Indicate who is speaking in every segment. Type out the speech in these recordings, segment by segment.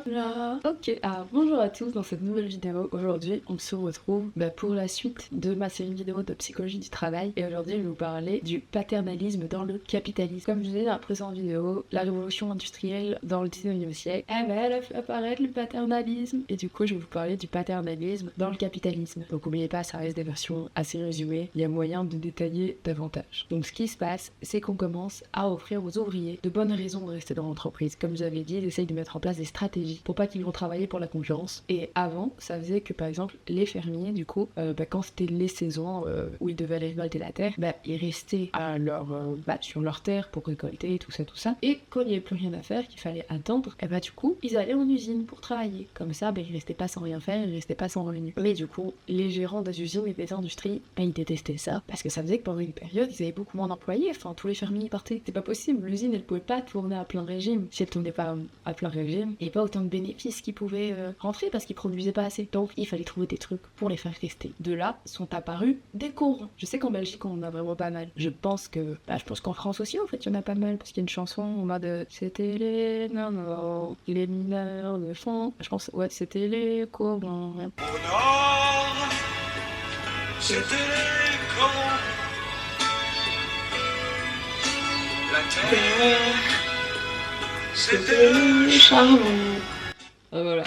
Speaker 1: Voilà. Ok, bonjour à tous dans cette nouvelle vidéo. Aujourd'hui, on se retrouve pour la suite de ma série vidéo de psychologie du travail. Et aujourd'hui, je vais vous parler du paternalisme dans le capitalisme. Comme je disais dans la précédente vidéo, la révolution industrielle dans le 19e siècle, elle a fait apparaître le paternalisme. Et du coup, je vais vous parler du paternalisme dans le capitalisme. Donc n'oubliez pas, ça reste des versions assez résumées. Il y a moyen de détailler davantage. Donc ce qui se passe, c'est qu'on commence à offrir aux ouvriers de bonnes raisons de rester dans l'entreprise. Comme je vous avais dit, ils essayent de mettre en place des stratégies pour pas qu'ils vont travailler pour la concurrence. Et avant, ça faisait que par exemple, les fermiers, du coup, quand c'était les saisons où ils devaient aller récolter la terre, ils restaient à sur leur terre pour récolter tout ça. Et quand il n'y avait plus rien à faire, qu'il fallait attendre, du coup, ils allaient en usine pour travailler. Comme ça, ils restaient pas sans rien faire, ils restaient pas sans revenu. Mais du coup, les gérants des usines et des industries, ils détestaient ça parce que ça faisait que pendant une période, ils avaient beaucoup moins d'employés. Enfin, tous les fermiers partaient. C'est pas possible. L'usine, elle pouvait pas tourner à plein régime. Si elle tournait pas à plein régime, et pas autant de bénéfices qui pouvaient rentrer parce qu'ils produisaient pas assez. Donc, il fallait trouver des trucs pour les faire rester. De là sont apparus des corons. Je sais qu'en Belgique, on en a vraiment pas mal. Je pense qu'en France aussi, en fait, il y en a pas mal parce qu'il y a une chanson en mode c'était les mineurs de fond. Je pense, ouais, c'était les corons.
Speaker 2: Au nord, c'était les corons. La terre, c'était le charbon.
Speaker 1: Voilà.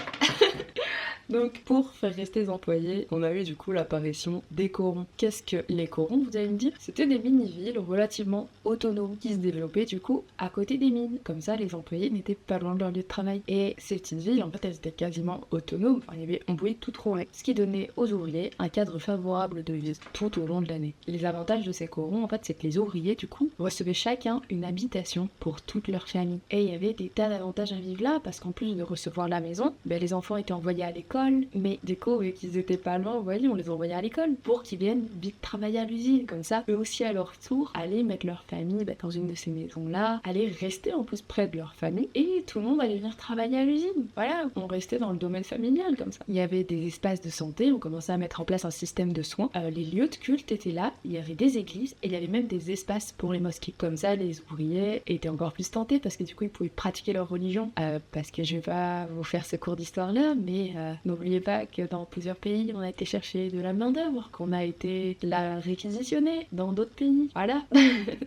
Speaker 1: Donc, pour faire rester les employés, on a eu du coup l'apparition des corons. Qu'est-ce que les corons, vous allez me dire? C'était des mini-villes relativement autonomes qui se développaient du coup à côté des mines. Comme ça, les employés n'étaient pas loin de leur lieu de travail. Et ces petites villes, en fait, elles étaient quasiment autonomes. Enfin, on pouvait tout trouver. Ce qui donnait aux ouvriers un cadre favorable de vie tout au long de l'année. Les avantages de ces corons, en fait, c'est que les ouvriers, du coup, recevaient chacun une habitation pour toute leur famille. Et il y avait des tas d'avantages à vivre là, parce qu'en plus de recevoir la maison, les enfants étaient envoyés à l'école. Mais du coup, vu qu'ils étaient pas loin, vous voyez, on les envoyait à l'école pour qu'ils viennent vite travailler à l'usine. Comme ça, eux aussi à leur tour, aller mettre leur famille dans une de ces maisons-là, aller rester en plus près de leur famille et tout le monde allait venir travailler à l'usine. Voilà, on restait dans le domaine familial comme ça. Il y avait des espaces de santé, on commençait à mettre en place un système de soins. Les lieux de culte étaient là, il y avait des églises et il y avait même des espaces pour les mosquées. Comme ça, les ouvriers étaient encore plus tentés parce que du coup, ils pouvaient pratiquer leur religion. Parce que je vais pas vous faire ce cours d'histoire-là, mais n'oubliez pas que dans plusieurs pays, on a été chercher de la main-d'œuvre, qu'on a été la réquisitionner dans d'autres pays. Voilà.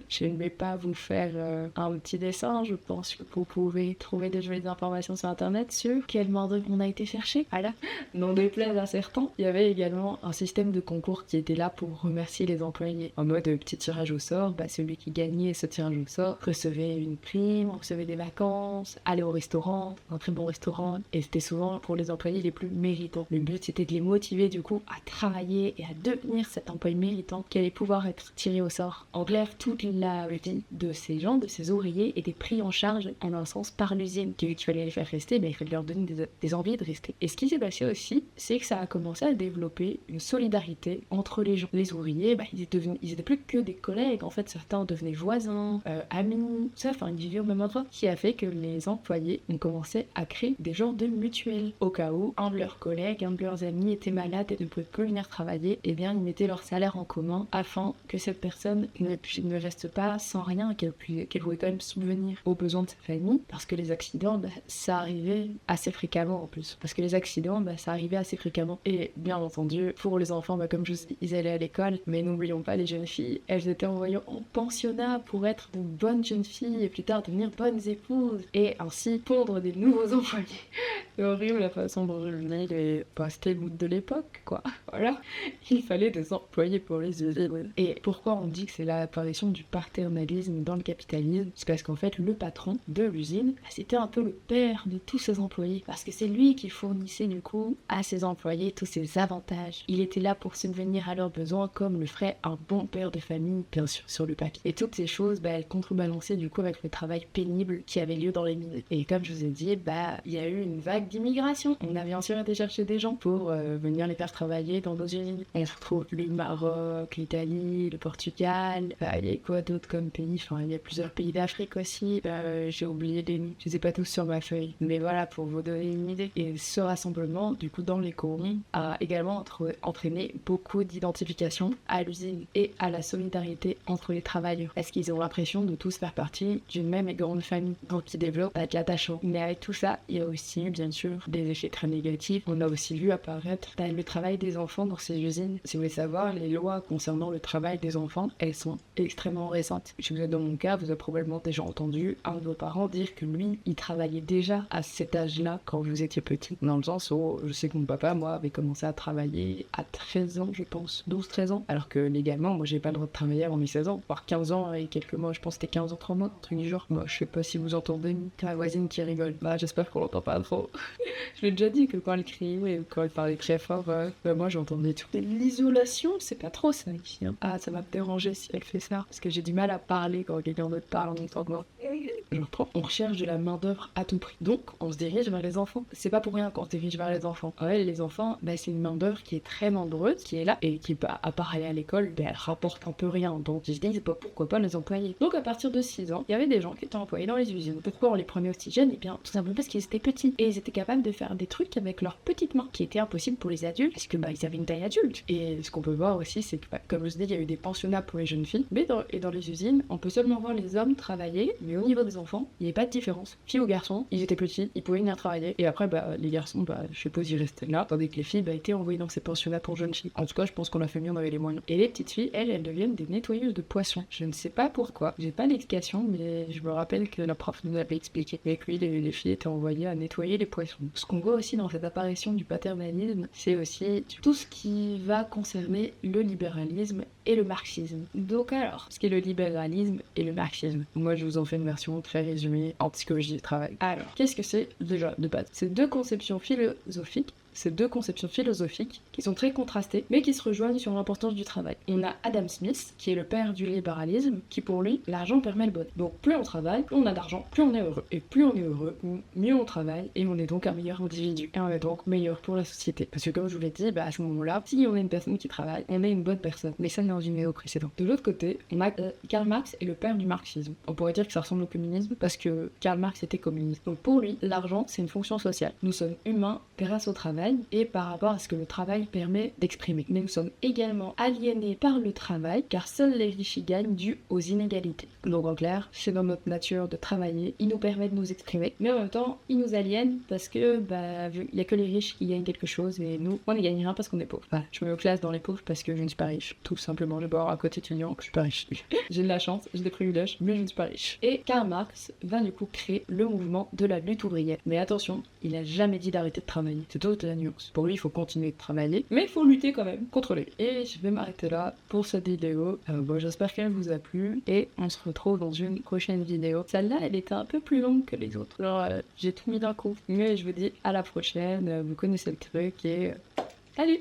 Speaker 1: Je ne vais pas vous faire un petit dessin, je pense que vous pouvez trouver des jolies informations sur internet sur quelle main-d'œuvre on a été chercher. Voilà. Non déplaise à certains, il y avait également un système de concours qui était là pour remercier les employés. En mode petit tirage au sort, celui qui gagnait ce tirage au sort recevait une prime, recevait des vacances, allait au restaurant, un très bon restaurant, et c'était souvent pour les employés les plus méritants. Le but c'était de les motiver du coup à travailler et à devenir cet employé méritant qui allait pouvoir être tiré au sort. En clair, toute la vie de ces gens, de ces ouvriers était pris en charge en un sens par l'usine. Qu'il fallait les faire rester, il fallait leur donner des envies de rester. Et ce qui s'est passé aussi, c'est que ça a commencé à développer une solidarité entre les gens. Les ouvriers, ils étaient plus que des collègues. En fait, certains devenaient voisins, amis, ils vivaient au même endroit. Ce qui a fait que les employés ont commencé à créer des genres de mutuelles. Au cas où un de leurs collègues, un de leurs amis était malade et ne pouvait plus venir travailler, ils mettaient leur salaire en commun afin que cette personne ne reste pas sans rien, qu'elle pouvait quand même subvenir aux besoins de sa famille, parce que les accidents, ça arrivait assez fréquemment en plus. Parce que les accidents, ça arrivait assez fréquemment. Et bien entendu, pour les enfants, comme je vous dis, ils allaient à l'école, mais n'oublions pas les jeunes filles, elles étaient envoyées en pensionnat pour être de bonnes jeunes filles et plus tard devenir bonnes épouses et ainsi pondre des nouveaux employés. C'est horrible la façon dont je c'était le mood de l'époque, quoi. Voilà. Il fallait des employés pour les usines. Et pourquoi on dit que c'est l'apparition du paternalisme dans le capitalisme? C'est parce qu'en fait, le patron de l'usine, c'était un peu le père de tous ses employés. Parce que c'est lui qui fournissait du coup à ses employés tous ses avantages. Il était là pour subvenir à leurs besoins comme le ferait un bon père de famille, bien sûr, sur le papier. Et toutes ces choses, elles contrebalançaient du coup avec le travail pénible qui avait lieu dans les mines. Et comme je vous ai dit, il y a eu une vague d'immigration. On a bien sûr été chercher des gens pour venir les faire travailler dans nos usines. On se retrouve le Maroc, l'Italie, le Portugal, il y a quoi d'autre comme pays? Il y a plusieurs pays d'Afrique aussi. J'ai oublié les noms, je les ai pas tous sur ma feuille. Mais voilà, pour vous donner une idée. Et ce rassemblement, du coup, dans les corons, a également entraîné beaucoup d'identification à l'usine et à la solidarité entre les travailleurs. Parce qu'ils ont l'impression de tous faire partie d'une même et grande famille. Donc ils développent de l'attachement. Mais avec tout ça, il y a aussi, bien sûr des effets très négatifs. On a aussi vu apparaître le travail des enfants dans ces usines. Si vous voulez savoir, les lois concernant le travail des enfants, elles sont extrêmement récentes. Si vous êtes dans mon cas, vous avez probablement déjà entendu un de vos parents dire que lui, il travaillait déjà à cet âge-là quand vous étiez petit. Dans le sens où je sais que mon papa, moi, avait commencé à travailler à 13 ans, je pense, 12-13 ans. Alors que légalement, moi, j'ai pas le droit de travailler avant mes 16 ans, voire 15 ans et quelques mois. Je pense que c'était 15 ans, 3 mois, un truc du genre. Moi, je sais pas si vous entendez ma voisine qui rigole. Bah, j'espère qu'on l'entend pas trop. Je l'ai déjà dit que quand elle criait ou quand elle parlait très fort, moi, j'entendais tout. Et l'isolation, c'est pas trop ça ici. Hein. Ah, ça va me déranger si elle fait ça, parce que j'ai du mal à parler quand quelqu'un d'autre parle en même temps que moi. Je reprends. On recherche de la main-d'œuvre à tout prix. Donc, on se dirige vers les enfants. C'est pas pour rien qu'on se dirige vers les enfants. Ouais, les enfants, bah, c'est une main-d'œuvre qui est très nombreuse, qui est là, et qui, bah, à part aller à l'école, bah, elle rapporte un peu rien. Donc, je dis, pourquoi pas les employer. Donc, à partir de 6 ans, il y avait des gens qui étaient employés dans les usines. Pourquoi on les prenait aussi jeunes? Eh bien, tout simplement parce qu'ils étaient petits. Et ils étaient capables de faire des trucs avec leurs petites mains, qui étaient impossibles pour les adultes, parce que, bah, ils avaient une taille adulte. Et ce qu'on peut voir aussi, c'est que, bah, comme je vous dis, il y a eu des pensionnats pour les jeunes filles. Mais dans les usines, on peut seulement voir les hommes travailler, mais au niveau des enfants, il n'y avait pas de différence. Filles ou garçons, ils étaient petits, ils pouvaient venir travailler. Et après, bah, les garçons, bah, je suppose, ils restaient là, tandis que les filles, bah, étaient envoyées dans ces pensionnats pour jeunes filles. En tout cas, je pense qu'on a fait mieux, on avait les moyens. Et les petites filles, elles deviennent des nettoyeuses de poissons. Je ne sais pas pourquoi, j'ai pas l'explication, mais je me rappelle que la prof nous avait expliqué. Et que oui, les filles étaient envoyées à nettoyer les poissons. Ce qu'on voit aussi dans cette apparition du paternalisme, c'est aussi tout ce qui va concerner le libéralisme et le marxisme. Donc alors, ce qu'est le libéralisme et le marxisme. Moi, je vous en fais une version très résumée en psychologie du travail. Alors, qu'est-ce que c'est déjà de base? C'est deux conceptions philosophiques qui sont très contrastées, mais qui se rejoignent sur l'importance du travail. On a Adam Smith, qui est le père du libéralisme, qui pour lui, l'argent permet le bonheur. Donc plus on travaille, plus on a d'argent, plus on est heureux. Et plus on est heureux, mieux on travaille, et on est donc un meilleur individu. Et on est donc meilleur pour la société. Parce que comme je vous l'ai dit, bah, à ce moment-là, si on est une personne qui travaille, on est une bonne personne. Mais ça, dans une vidéo précédente. De l'autre côté, on a Karl Marx est le père du marxisme. On pourrait dire que ça ressemble au communisme, parce que Karl Marx était communiste. Donc pour lui, l'argent, c'est une fonction sociale. Nous sommes humains grâce au travail, et par rapport à ce que le travail permet d'exprimer. Mais nous sommes également aliénés par le travail, car seuls les riches y gagnent dû aux inégalités. Donc en clair, c'est dans notre nature de travailler, il nous permet de nous exprimer, mais en même temps, il nous aliène parce que, bah, il y a que les riches qui gagnent quelque chose, et nous, on ne gagne rien parce qu'on est pauvre. Enfin, je me classe dans les pauvres parce que je ne suis pas riche. Tout simplement, je bord à côté étudiant que je suis pas riche. J'ai de la chance, j'ai des privilèges, mais je ne suis pas riche. Et Karl Marx va du coup créer le mouvement de la lutte ouvrière. Mais attention, il a jamais dit d'arrêter de travailler. C'est toute la nuance. Pour lui, il faut continuer de travailler, mais il faut lutter quand même contre lui. Et je vais m'arrêter là pour cette vidéo. Bon, j'espère qu'elle vous a plu, et on se retrouve dans une prochaine vidéo. Celle-là, elle était un peu plus longue que les autres. Alors, j'ai tout mis d'un coup. Mais je vous dis à la prochaine. Vous connaissez le truc, et salut!